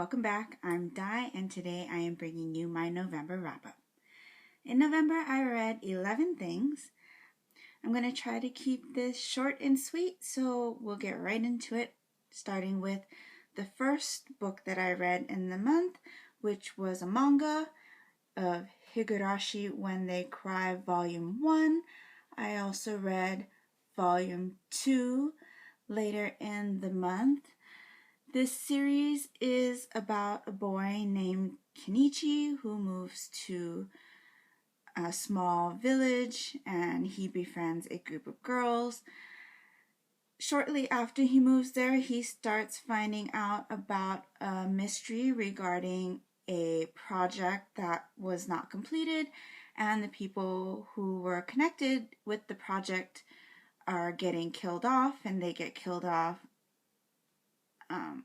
Welcome back. I'm Di, and today I am bringing you my November wrap-up. In November, I read 11 things. I'm going to try to keep this short and sweet, so we'll get right into it, starting with the first book that I read in the month, which was a manga of Higurashi When They Cry Volume 1. I also read Volume 2 later in the month. This series is about a boy named Kenichi who moves to a small village and he befriends a group of girls. Shortly after he moves there, he starts finding out about a mystery regarding a project that was not completed, and the people who were connected with the project are getting killed off, and they get killed off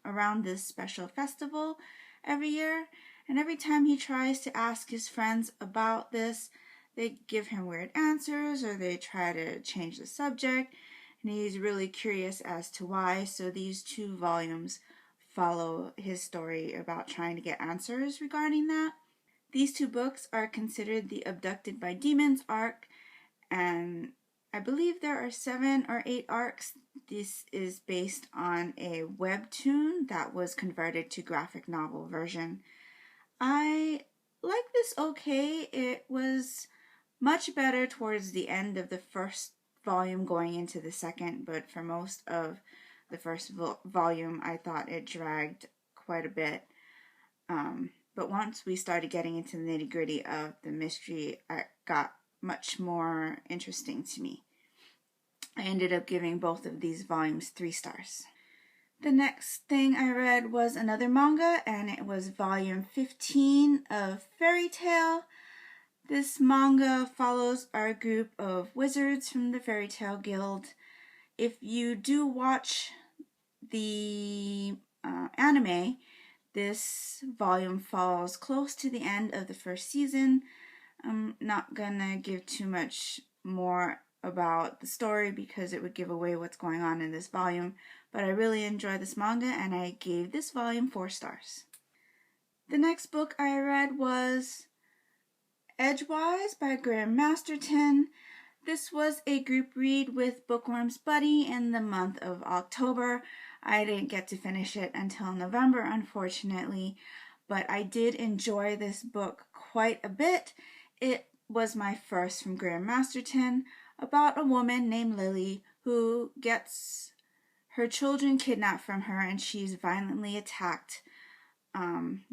around this special festival every year. And every time he tries to ask his friends about this, they give him weird answers or they try to change the subject, and he's really curious as to why. So these 2 volumes follow his story about trying to get answers regarding that. These 2 books are considered the Abducted by Demons arc, and I believe there are 7 or 8 arcs. This is based on a webtoon that was converted to graphic novel version. I like this okay. It was much better towards the end of the first volume going into the second, but for most of the first volume I thought it dragged quite a bit. But once we started getting into the nitty-gritty of the mystery, it got much more interesting to me. I ended up giving both of these volumes 3 stars. The next thing I read was another manga, and it was volume 15 of Fairy Tail. This manga follows our group of wizards from the Fairy Tail Guild. If you do watch the anime, this volume falls close to the end of the first season. I'm not gonna give too much more about the story because it would give away what's going on in this volume, but I really enjoyed this manga and I gave this volume 4 stars. The next book I read was Edgewise by Graham Masterton. This was a group read with Bookworm's Buddy in the month of October. I didn't get to finish it until November, unfortunately, but I did enjoy this book quite a bit. It was my first from Graham Masterton, about a woman named Lily who gets her children kidnapped from her, and she's violently attacked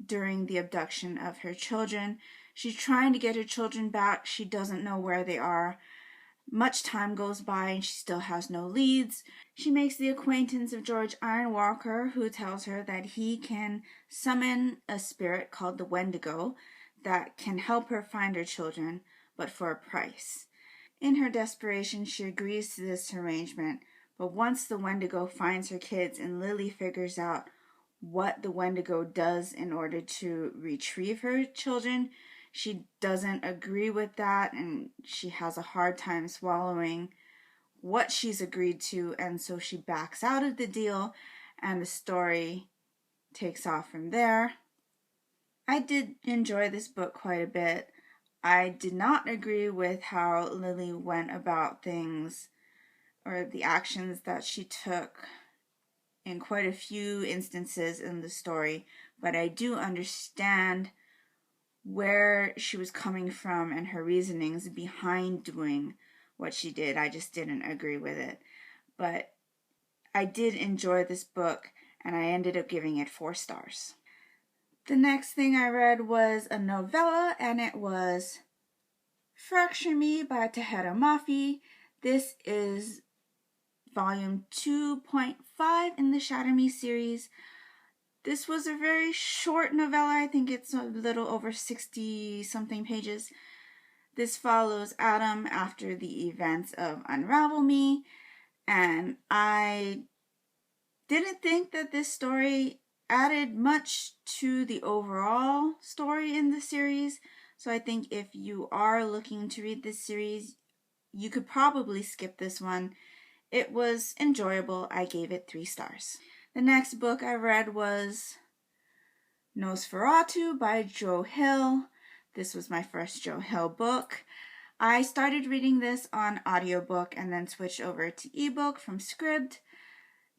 during the abduction of her children. She's trying to get her children back. She doesn't know where they are. Much time goes by and she still has no leads. She makes the acquaintance of George Ironwalker, who tells her that he can summon a spirit called the Wendigo that can help her find her children, but for a price. In her desperation, she agrees to this arrangement, but once the Wendigo finds her kids and Lily figures out what the Wendigo does in order to retrieve her children, she doesn't agree with that, and she has a hard time swallowing what she's agreed to, and so she backs out of the deal, and the story takes off from there. I did enjoy this book quite a bit. I did not agree with how Lily went about things or the actions that she took in quite a few instances in the story, but I do understand where she was coming from and her reasonings behind doing what she did. I just didn't agree with it. But I did enjoy this book, and I ended up giving it 4 stars. The next thing I read was a novella, and it was Fracture Me by Taheru Mafi. This is volume 2.5 in the Shatter Me series. This was a very short novella. I think it's a little over 60-something pages. This follows Adam after the events of Unravel Me, and I didn't think that this story added much to the overall story in the series, so I think if you are looking to read this series, you could probably skip this one. It was enjoyable. I gave it 3 stars. The next book I read was Nosferatu by Joe Hill. This was my first Joe Hill book. I started reading this on audiobook and then switched over to ebook from Scribd.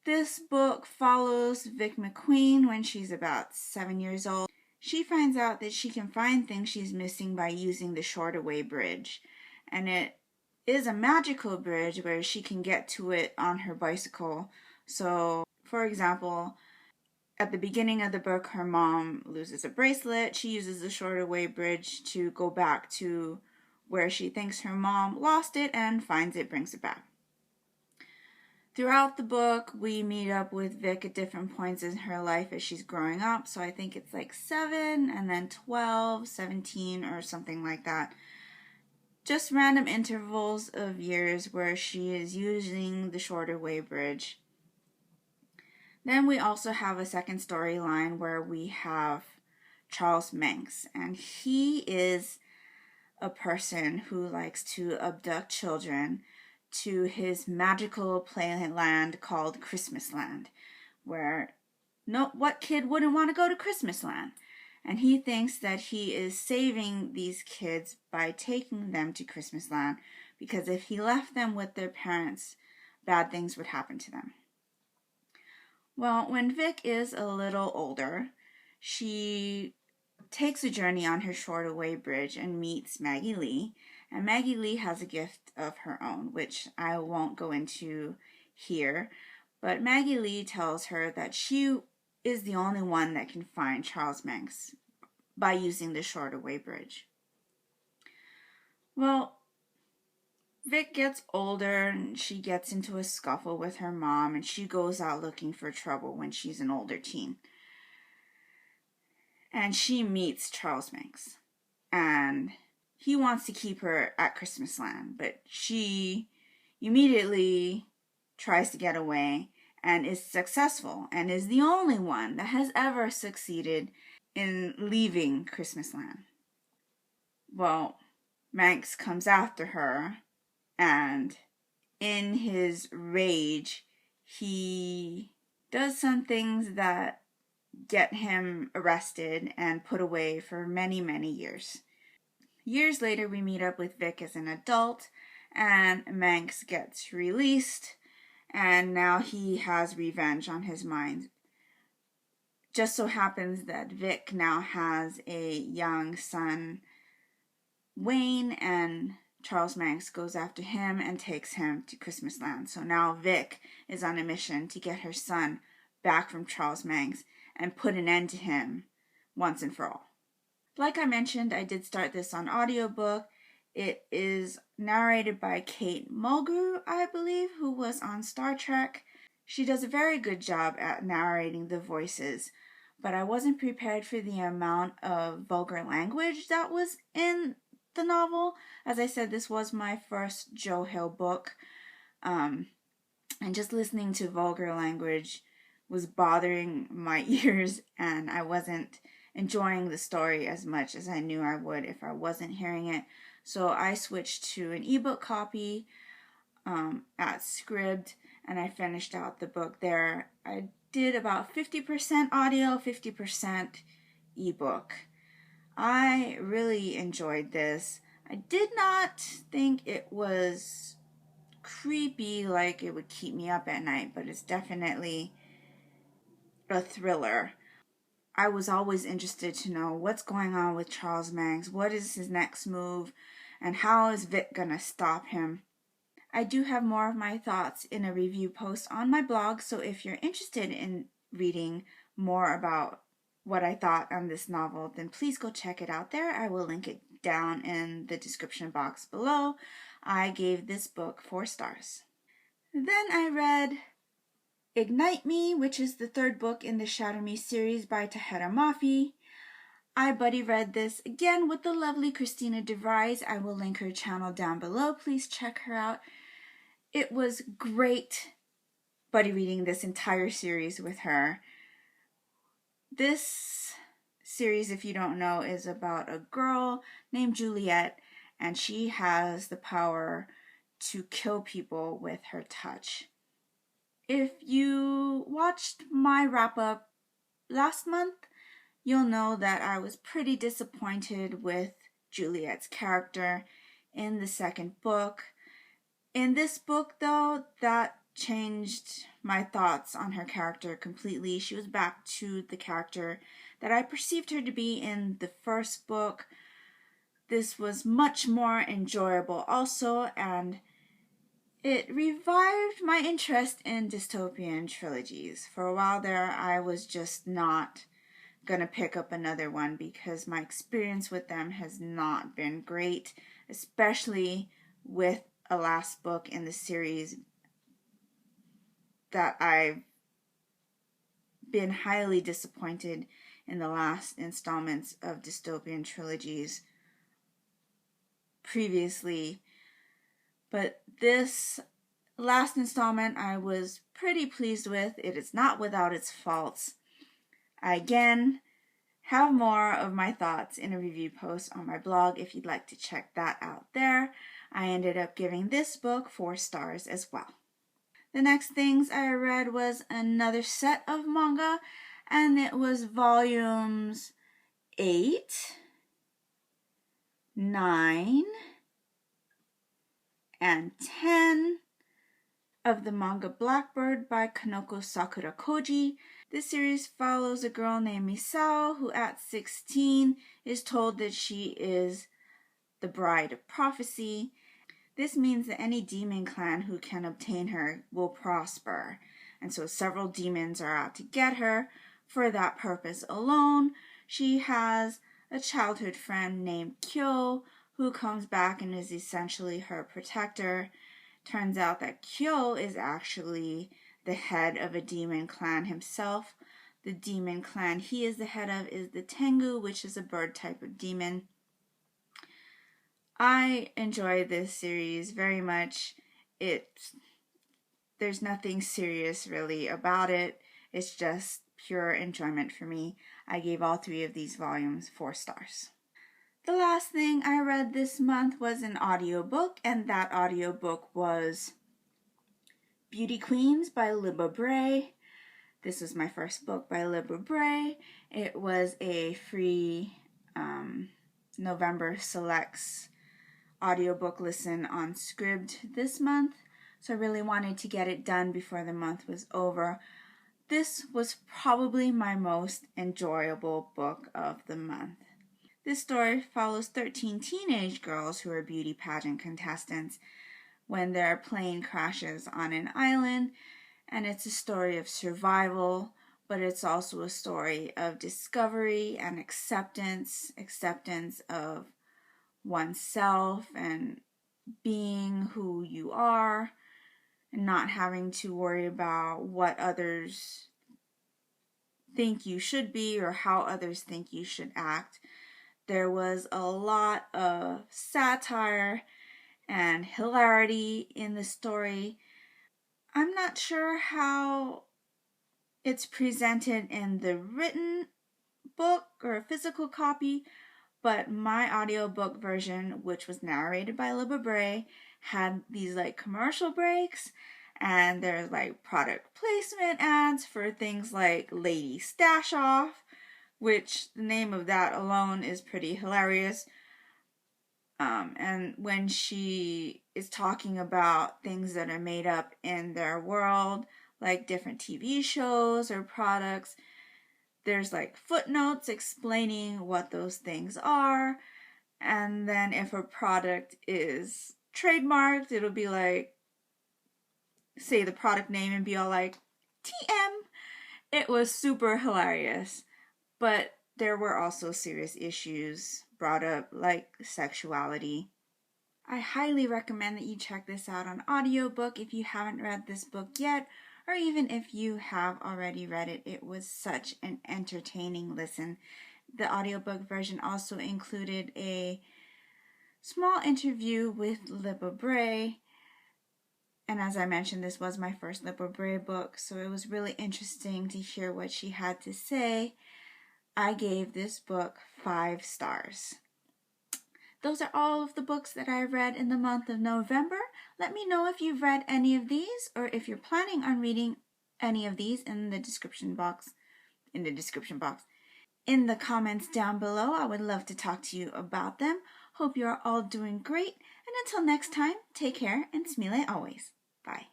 This book follows Vic McQueen when she's about 7 years old. She finds out that she can find things she's missing by using the Shortaway Bridge. And it is a magical bridge where she can get to it on her bicycle. So, for example, at the beginning of the book, her mom loses a bracelet. She uses the Shortaway Bridge to go back to where she thinks her mom lost it and finds it, brings it back. Throughout the book, we meet up with Vic at different points in her life as she's growing up. So I think it's like 7 and then 12, 17 or something like that. Just random intervals of years where she is using the Shortaway Bridge. Then we also have a second storyline where we have Charles Manx, and he is a person who likes to abduct children to his magical playland called Christmasland, where what kid wouldn't want to go to Christmasland? And he thinks that he is saving these kids by taking them to Christmasland, because if he left them with their parents, bad things would happen to them. Well, when Vic is a little older, she takes a journey on her Shortaway Bridge and meets Maggie Lee. And Maggie Lee has a gift of her own, which I won't go into here. But Maggie Lee tells her that she is the only one that can find Charles Manx by using the Shortaway Bridge. Well, Vic gets older and she gets into a scuffle with her mom, and she goes out looking for trouble when she's an older teen. And she meets Charles Manx, and he wants to keep her at Christmasland, but she immediately tries to get away and is successful and is the only one that has ever succeeded in leaving Christmasland. Well, Manx comes after her, and in his rage, he does some things that get him arrested and put away for many, many years. Years later, we meet up with Vic as an adult, and Manx gets released, and now he has revenge on his mind. Just so happens that Vic now has a young son, Wayne, and Charles Manx goes after him and takes him to Christmasland. So now Vic is on a mission to get her son back from Charles Manx and put an end to him once and for all. Like I mentioned, I did start this on audiobook. It is narrated by Kate Mulgrew, I believe, who was on Star Trek. She does a very good job at narrating the voices, but I wasn't prepared for the amount of vulgar language that was in the novel. As I said, this was my first Joe Hill book, and just listening to vulgar language was bothering my ears, and I wasn't enjoying the story as much as I knew I would if I wasn't hearing it. So I switched to an ebook copy at Scribd, and I finished out the book there. I did about 50% audio, 50% ebook. I really enjoyed this. I did not think it was creepy, like it would keep me up at night, but it's definitely a thriller. I was always interested to know what's going on with Charles Manx, what is his next move, and how is Vic gonna stop him. I do have more of my thoughts in a review post on my blog, so if you're interested in reading more about what I thought on this novel, then please go check it out there. I will link it down in the description box below. I gave this book 4 stars. Then I read Ignite Me, which is the 3rd book in the Shatter Me series by Tahereh Mafi. I buddy read this again with the lovely Christina DeVries. I will link her channel down below. Please check her out. It was great buddy reading this entire series with her. This series, if you don't know, is about a girl named Juliet, and she has the power to kill people with her touch. If you watched my wrap-up last month, you'll know that I was pretty disappointed with Juliet's character in the second book. In this book, though, that changed my thoughts on her character completely. She was back to the character that I perceived her to be in the first book. This was much more enjoyable also, and it revived my interest in dystopian trilogies. For a while there, I was just not gonna pick up another one because my experience with them has not been great, especially with a last book in the series that I've been highly disappointed in the last installments of dystopian trilogies previously. But this last installment I was pretty pleased with. It is not without its faults. I again have more of my thoughts in a review post on my blog if you'd like to check that out there. I ended up giving this book 4 stars as well. The next things I read was another set of manga, and it was volumes 8, 9, and 10 of the manga Blackbird by Kanoko Sakura Koji. This series follows a girl named Misao who at 16 is told that she is the bride of prophecy. This means that any demon clan who can obtain her will prosper, and so several demons are out to get her. For that purpose alone, she has a childhood friend named Kyo who comes back and is essentially her protector. Turns out that Kyo is actually the head of a demon clan himself. The demon clan he is the head of is the Tengu, which is a bird type of demon. I enjoy this series very much. There's nothing serious really about it. It's just pure enjoyment for me. I gave all 3 of these volumes 4 stars. The last thing I read this month was an audiobook, and that audiobook was Beauty Queens by Libba Bray. This was my first book by Libba Bray. It was a free November Selects audiobook listen on Scribd this month, so I really wanted to get it done before the month was over. This was probably my most enjoyable book of the month. This story follows 13 teenage girls who are beauty pageant contestants when their plane crashes on an island, and it's a story of survival, but it's also a story of discovery and acceptance of oneself and being who you are and not having to worry about what others think you should be or how others think you should act. There was a lot of satire and hilarity in the story. I'm not sure how it's presented in the written book or a physical copy, but my audiobook version, which was narrated by Libba Bray, had these like commercial breaks, and there's like product placement ads for things like Lady Stash Off, which the name of that alone is pretty hilarious. And when she is talking about things that are made up in their world, like different TV shows or products, there's like footnotes explaining what those things are. And then if a product is trademarked, it'll be like, say the product name and be all like, TM. It was super hilarious. But there were also serious issues brought up, like sexuality. I highly recommend that you check this out on audiobook if you haven't read this book yet, or even if you have already read it. It was such an entertaining listen. The audiobook version also included a small interview with Libba Bray. And as I mentioned, this was my first Libba Bray book, so it was really interesting to hear what she had to say. I gave this book 5 stars. Those are all of the books that I read in the month of November. Let me know if you've read any of these or if you're planning on reading any of these in the description box. in the comments down below. I would love to talk to you about them. Hope you are all doing great. And until next time, take care and Smi-Le always. Bye.